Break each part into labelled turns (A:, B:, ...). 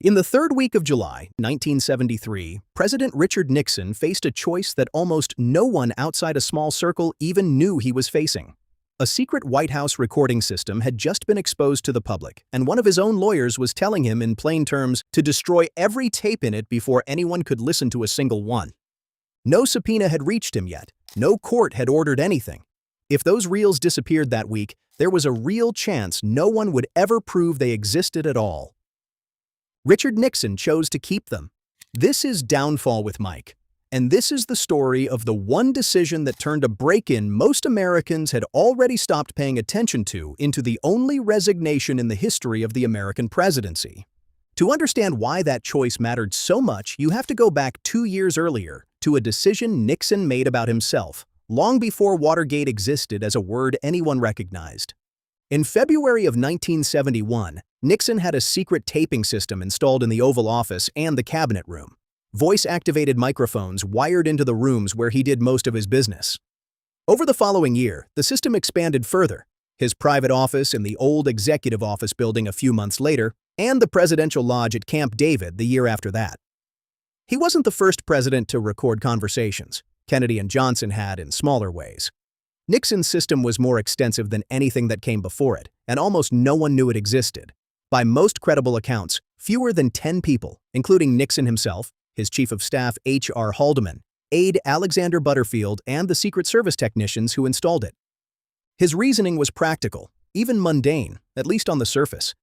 A: In the third week of July, 1973, President Richard Nixon faced a choice that almost no one outside a small circle even knew he was facing. A secret White House recording system had just been exposed to the public, and one of his own lawyers was telling him in plain terms to destroy every tape in it before anyone could listen to a single one. No subpoena had reached him yet. No court had ordered anything. If those reels disappeared that week, there was a real chance no one would ever prove they existed at all. Richard Nixon chose to keep them. This is Downfall with Mike, and this is the story of the one decision that turned a break-in most Americans had already stopped paying attention to into the only resignation in the history of the American presidency. To understand why that choice mattered so much, you have to go back 2 years earlier to a decision Nixon made about himself, long before Watergate existed as a word anyone recognized. In February of 1971, Nixon had a secret taping system installed in the Oval Office and the Cabinet Room. Voice-activated microphones wired into the rooms where he did most of his business. Over the following year, the system expanded further. His private office in the old Executive Office building a few months later, and the Presidential Lodge at Camp David the year after that. He wasn't the first president to record conversations. Kennedy and Johnson had in smaller ways. Nixon's system was more extensive than anything that came before it, and almost no one knew it existed. By most credible accounts, fewer than 10 people, including Nixon himself, his chief of staff H.R. Haldeman, aide Alexander Butterfield, and the Secret Service technicians who installed it. His reasoning was practical, even mundane, at least on the surface.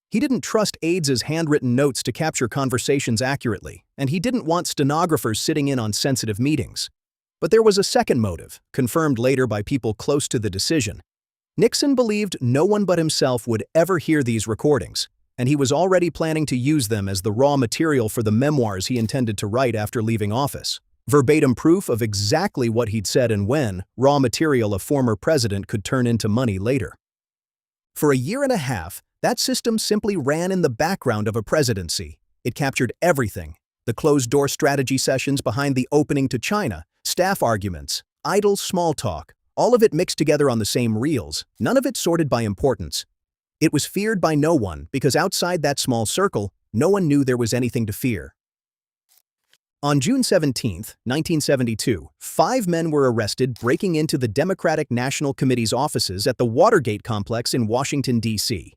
A: He didn't trust aides' handwritten notes to capture conversations accurately, and he didn't want stenographers sitting in on sensitive meetings. But there was a second motive, confirmed later by people close to the decision. Nixon believed no one but himself would ever hear these recordings, and he was already planning to use them as the raw material for the memoirs he intended to write after leaving office. Verbatim proof of exactly what he'd said and when, raw material a former president could turn into money later. For a year and a half, that system simply ran in the background of a presidency. It captured everything: the closed-door strategy sessions behind the opening to China, staff arguments, idle small talk, all of it mixed together on the same reels, none of it sorted by importance. It was feared by no one because outside that small circle, no one knew there was anything to fear. On June 17, 1972, 5 men were arrested breaking into the Democratic National Committee's offices at the Watergate complex in Washington, D.C.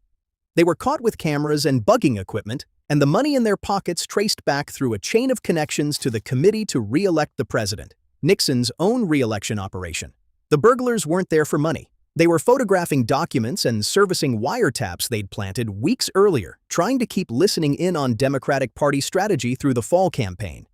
A: They were caught with cameras and bugging equipment, and the money in their pockets traced back through a chain of connections to the committee to re-elect the president, Nixon's own re-election operation. The burglars weren't there for money. They were photographing documents and servicing wiretaps they'd planted weeks earlier, trying to keep listening in on Democratic Party strategy through the fall campaign.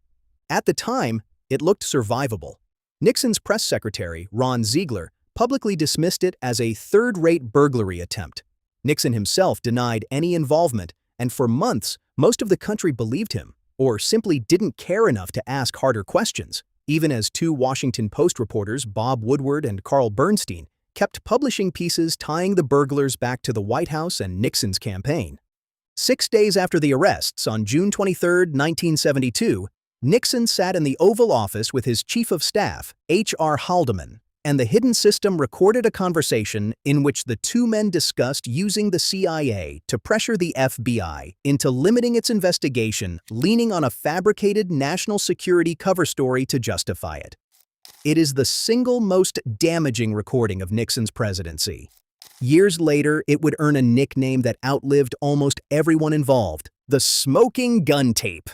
A: At the time, it looked survivable. Nixon's press secretary, Ron Ziegler, publicly dismissed it as a third-rate burglary attempt. Nixon himself denied any involvement, and for months, most of the country believed him, or simply didn't care enough to ask harder questions, even as 2 Washington Post reporters, Bob Woodward and Carl Bernstein, kept publishing pieces tying the burglars back to the White House and Nixon's campaign. 6 days after the arrests, on June 23, 1972, Nixon sat in the Oval Office with his chief of staff, H.R. Haldeman, and the hidden system recorded a conversation in which the 2 men discussed using the CIA to pressure the FBI into limiting its investigation, leaning on a fabricated national security cover story to justify it. It is the single most damaging recording of Nixon's presidency. Years later, it would earn a nickname that outlived almost everyone involved: the smoking gun tape.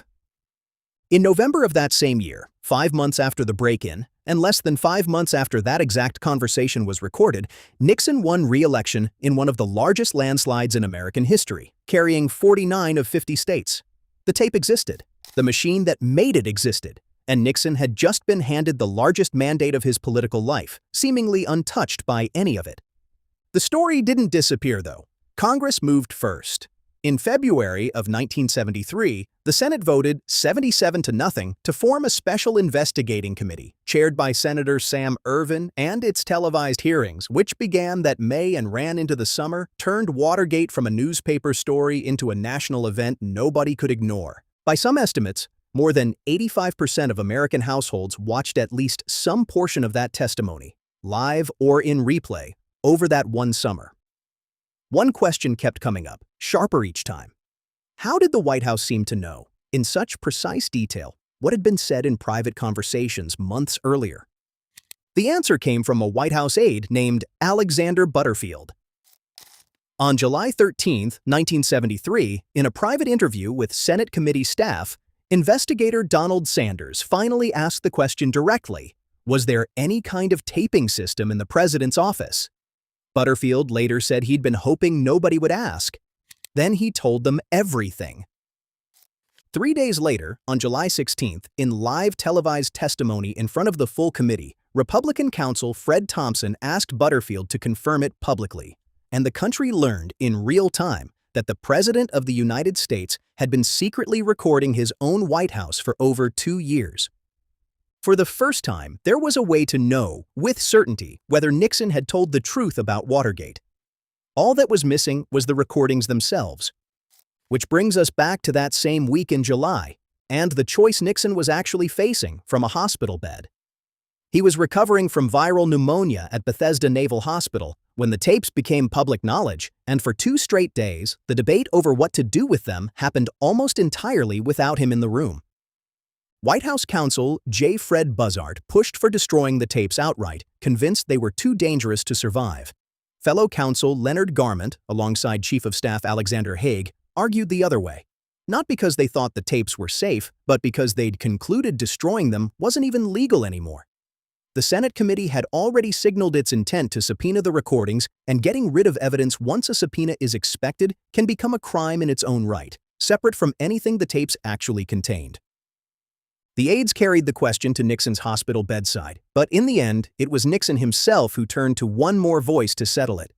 A: In November of that same year, 5 months after the break-in, and less than 5 months after that exact conversation was recorded, Nixon won re-election in one of the largest landslides in American history, carrying 49 of 50 states. The tape existed. The machine that made it existed. And Nixon had just been handed the largest mandate of his political life, seemingly untouched by any of it. The story didn't disappear, though. Congress moved first. In February of 1973, the Senate voted 77-0 to form a special investigating committee, chaired by Senator Sam Ervin, and its televised hearings, which began that May and ran into the summer, turned Watergate from a newspaper story into a national event nobody could ignore. By some estimates, more than 85% of American households watched at least some portion of that testimony, live or in replay, over that one summer. One question kept coming up, sharper each time. How did the White House seem to know, in such precise detail, what had been said in private conversations months earlier? The answer came from a White House aide named Alexander Butterfield. On July 13, 1973, in a private interview with Senate committee staff, investigator Donald Sanders finally asked the question directly, was there any kind of taping system in the president's office? Butterfield later said he'd been hoping nobody would ask. Then he told them everything. 3 days later, on July 16th, in live televised testimony in front of the full committee, Republican counsel Fred Thompson asked Butterfield to confirm it publicly, and the country learned in real time that the President of the United States had been secretly recording his own White House for over 2 years. For the first time, there was a way to know, with certainty, whether Nixon had told the truth about Watergate. All that was missing was the recordings themselves. Which brings us back to that same week in July, and the choice Nixon was actually facing from a hospital bed. He was recovering from viral pneumonia at Bethesda Naval Hospital when the tapes became public knowledge, and for 2 straight days, the debate over what to do with them happened almost entirely without him in the room. White House counsel J. Fred Buzzard pushed for destroying the tapes outright, convinced they were too dangerous to survive. Fellow counsel Leonard Garment, alongside Chief of Staff Alexander Haig, argued the other way. Not because they thought the tapes were safe, but because they'd concluded destroying them wasn't even legal anymore. The Senate committee had already signaled its intent to subpoena the recordings, and getting rid of evidence once a subpoena is expected can become a crime in its own right, separate from anything the tapes actually contained. The aides carried the question to Nixon's hospital bedside, but in the end, it was Nixon himself who turned to one more voice to settle it.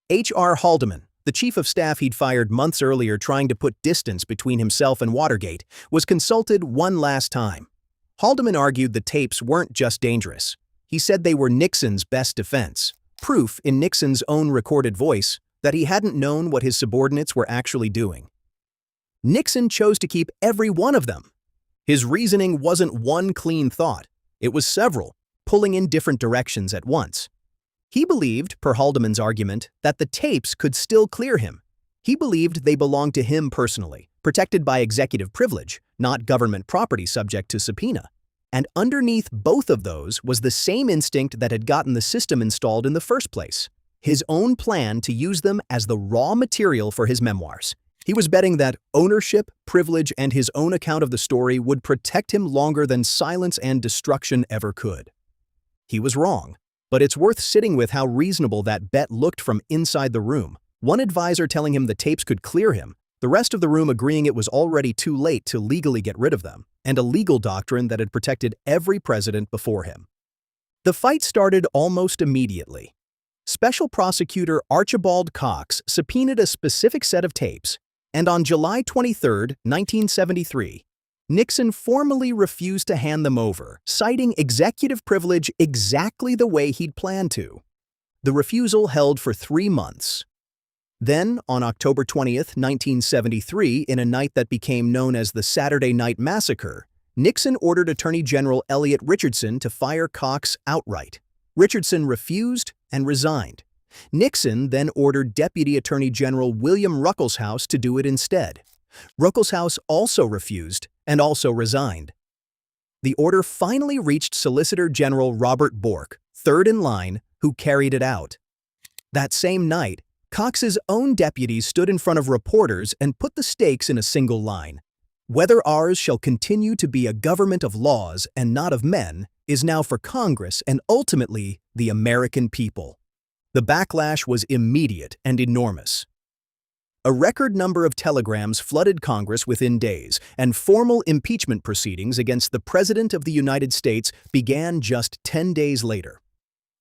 A: H.R. Haldeman, the chief of staff he'd fired months earlier trying to put distance between himself and Watergate, was consulted one last time. Haldeman argued the tapes weren't just dangerous. He said they were Nixon's best defense, proof in Nixon's own recorded voice that he hadn't known what his subordinates were actually doing. Nixon chose to keep every one of them. His reasoning wasn't one clean thought. It was several, pulling in different directions at once. He believed, per Haldeman's argument, that the tapes could still clear him. He believed they belonged to him personally, protected by executive privilege, not government property subject to subpoena. And underneath both of those was the same instinct that had gotten the system installed in the first place, his own plan to use them as the raw material for his memoirs. He was betting that ownership, privilege, and his own account of the story would protect him longer than silence and destruction ever could. He was wrong, but it's worth sitting with how reasonable that bet looked from inside the room. One advisor telling him the tapes could clear him, the rest of the room agreeing it was already too late to legally get rid of them, and a legal doctrine that had protected every president before him. The fight started almost immediately. Special Prosecutor Archibald Cox subpoenaed a specific set of tapes, and on July 23, 1973, Nixon formally refused to hand them over, citing executive privilege exactly the way he'd planned to. The refusal held for 3 months. Then, on October 20, 1973, in a night that became known as the Saturday Night Massacre, Nixon ordered Attorney General Elliot Richardson to fire Cox outright. Richardson refused and resigned. Nixon then ordered Deputy Attorney General William Ruckelshaus to do it instead. Ruckelshaus also refused and also resigned. The order finally reached Solicitor General Robert Bork, third in line, who carried it out. That same night, Cox's own deputies stood in front of reporters and put the stakes in a single line. Whether ours shall continue to be a government of laws and not of men is now for Congress and ultimately the American people. The backlash was immediate and enormous. A record number of telegrams flooded Congress within days, and formal impeachment proceedings against the President of the United States began just 10 days later.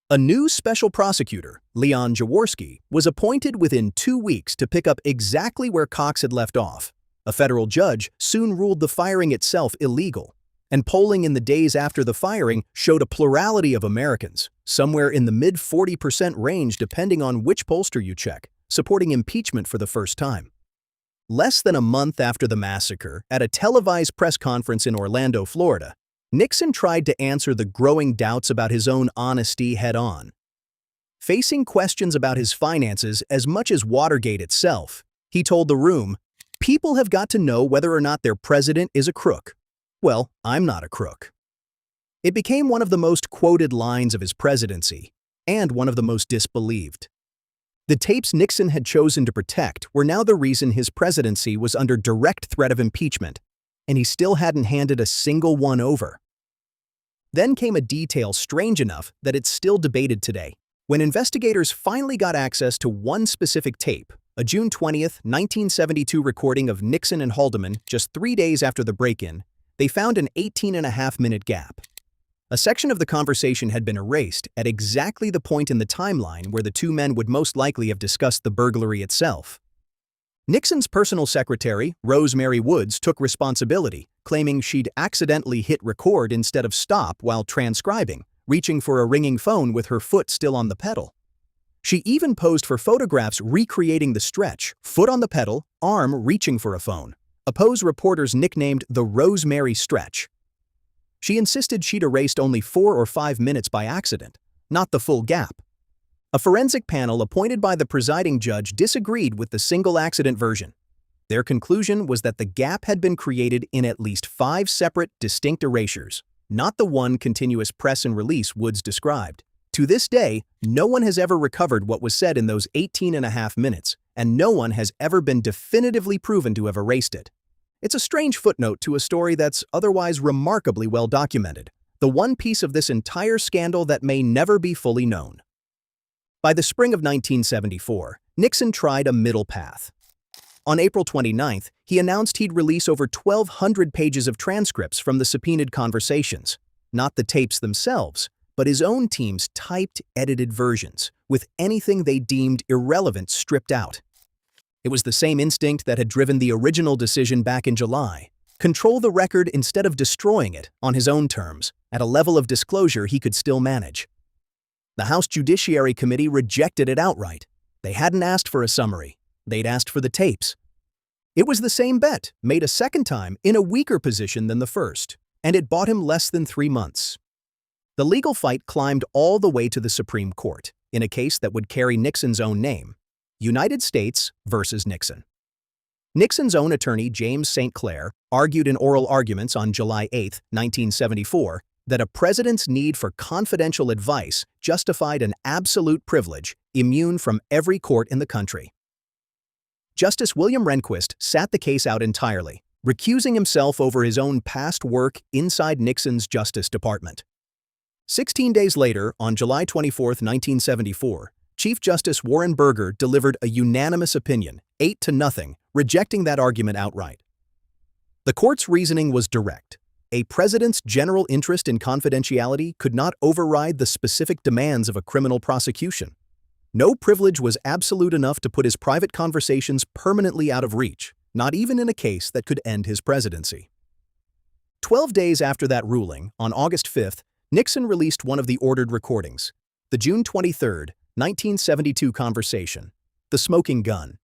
A: A new special prosecutor, Leon Jaworski, was appointed within 2 weeks to pick up exactly where Cox had left off. A federal judge soon ruled the firing itself illegal, and polling in the days after the firing showed a plurality of Americans, somewhere in the mid-40% range depending on which pollster you check, supporting impeachment for the first time. Less than a month after the massacre, at a televised press conference in Orlando, Florida, Nixon tried to answer the growing doubts about his own honesty head-on. Facing questions about his finances as much as Watergate itself, he told the room, People have got to know whether or not their president is a crook. Well, I'm not a crook. It became one of the most quoted lines of his presidency, and one of the most disbelieved. The tapes Nixon had chosen to protect were now the reason his presidency was under direct threat of impeachment, and he still hadn't handed a single one over. Then came a detail strange enough that it's still debated today. When investigators finally got access to one specific tape, a June 20th, 1972 recording of Nixon and Haldeman just 3 days after the break-in, they found an 18.5-minute gap. A section of the conversation had been erased at exactly the point in the timeline where the two men would most likely have discussed the burglary itself. Nixon's personal secretary, Rosemary Woods, took responsibility, claiming she'd accidentally hit record instead of stop while transcribing, reaching for a ringing phone with her foot still on the pedal. She even posed for photographs recreating the stretch, foot on the pedal, arm reaching for a phone, a pose reporters nicknamed the Rosemary Stretch. She insisted she'd erased only 4 or 5 minutes by accident, not the full gap. A forensic panel appointed by the presiding judge disagreed with the single accident version. Their conclusion was that the gap had been created in at least 5 separate, distinct erasures, not the one continuous press and release Woods described. To this day, no one has ever recovered what was said in those 18.5 minutes, and no one has ever been definitively proven to have erased it. It's a strange footnote to a story that's otherwise remarkably well documented, the one piece of this entire scandal that may never be fully known. By the spring of 1974, Nixon tried a middle path. On April 29th, he announced he'd release over 1,200 pages of transcripts from the subpoenaed conversations, not the tapes themselves, but his own team's typed, edited versions, with anything they deemed irrelevant stripped out. It was the same instinct that had driven the original decision back in July: control the record instead of destroying it on his own terms, at a level of disclosure he could still manage. The House Judiciary Committee rejected it outright. They hadn't asked for a summary. They'd asked for the tapes. It was the same bet, made a second time in a weaker position than the first, and it bought him less than 3 months. The legal fight climbed all the way to the Supreme Court, in a case that would carry Nixon's own name: United States versus Nixon. Nixon's own attorney, James St. Clair, argued in oral arguments on July 8, 1974, that a president's need for confidential advice justified an absolute privilege immune from every court in the country. Justice William Rehnquist sat the case out entirely, recusing himself over his own past work inside Nixon's Justice Department. 16 days later, on July 24, 1974, Chief Justice Warren Burger delivered a unanimous opinion, 8-0, rejecting that argument outright. The court's reasoning was direct. A president's general interest in confidentiality could not override the specific demands of a criminal prosecution. No privilege was absolute enough to put his private conversations permanently out of reach, not even in a case that could end his presidency. 12 days after that ruling, on August 5th, Nixon released one of the ordered recordings, the June 23, 1972 conversation, The Smoking Gun.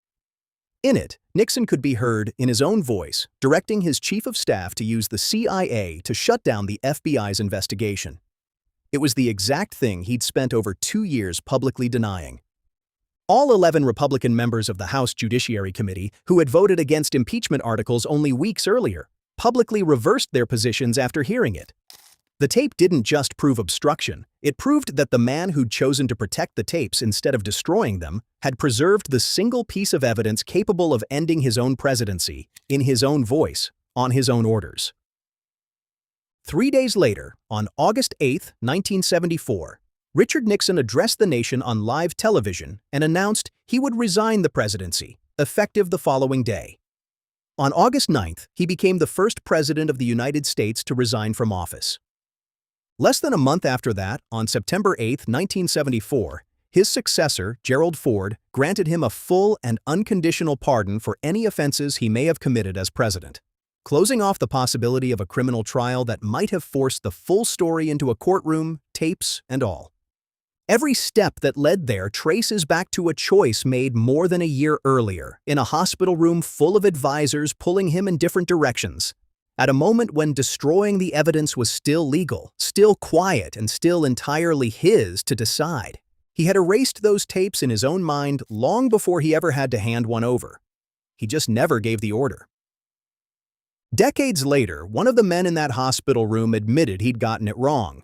A: In it, Nixon could be heard, in his own voice, directing his chief of staff to use the CIA to shut down the FBI's investigation. It was the exact thing he'd spent over 2 years publicly denying. All 11 Republican members of the House Judiciary Committee, who had voted against impeachment articles only weeks earlier, publicly reversed their positions after hearing it. The tape didn't just prove obstruction, it proved that the man who'd chosen to protect the tapes instead of destroying them had preserved the single piece of evidence capable of ending his own presidency, in his own voice, on his own orders. 3 days later, on August 8, 1974, Richard Nixon addressed the nation on live television and announced he would resign the presidency, effective the following day. On August 9th, he became the first president of the United States to resign from office. Less than a month after that, on September 8, 1974, his successor, Gerald Ford, granted him a full and unconditional pardon for any offenses he may have committed as president, closing off the possibility of a criminal trial that might have forced the full story into a courtroom, tapes, and all. Every step that led there traces back to a choice made more than a year earlier, in a hospital room full of advisors pulling him in different directions. At a moment when destroying the evidence was still legal, still quiet, and still entirely his to decide. He had erased those tapes in his own mind long before he ever had to hand one over. He just never gave the order. Decades later, one of the men in that hospital room admitted he'd gotten it wrong.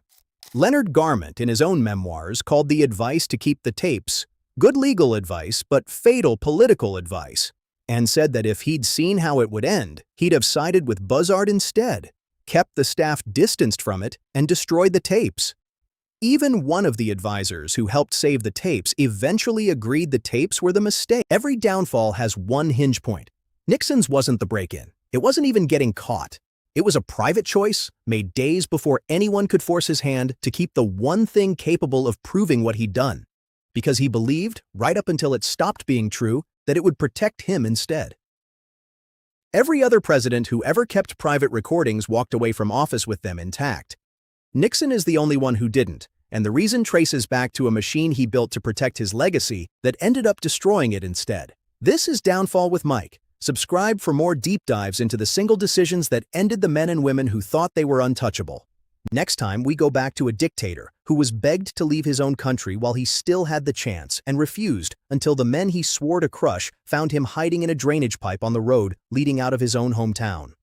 A: Leonard Garment, in his own memoirs, called the advice to keep the tapes good legal advice but fatal political advice, and said that if he'd seen how it would end, he'd have sided with Buzzard instead, kept the staff distanced from it, and destroyed the tapes. Even one of the advisors who helped save the tapes eventually agreed the tapes were the mistake. Every downfall has one hinge point. Nixon's wasn't the break-in. It wasn't even getting caught. It was a private choice made days before anyone could force his hand to keep the one thing capable of proving what he'd done, because he believed, right up until it stopped being true, that it would protect him instead. Every other president who ever kept private recordings walked away from office with them intact. Nixon is the only one who didn't, and the reason traces back to a machine he built to protect his legacy that ended up destroying it instead. This is Downfall with Mike. Subscribe for more deep dives into the single decisions that ended the men and women who thought they were untouchable. Next time, we go back to a dictator who was begged to leave his own country while he still had the chance and refused until the men he swore to crush found him hiding in a drainage pipe on the road leading out of his own hometown.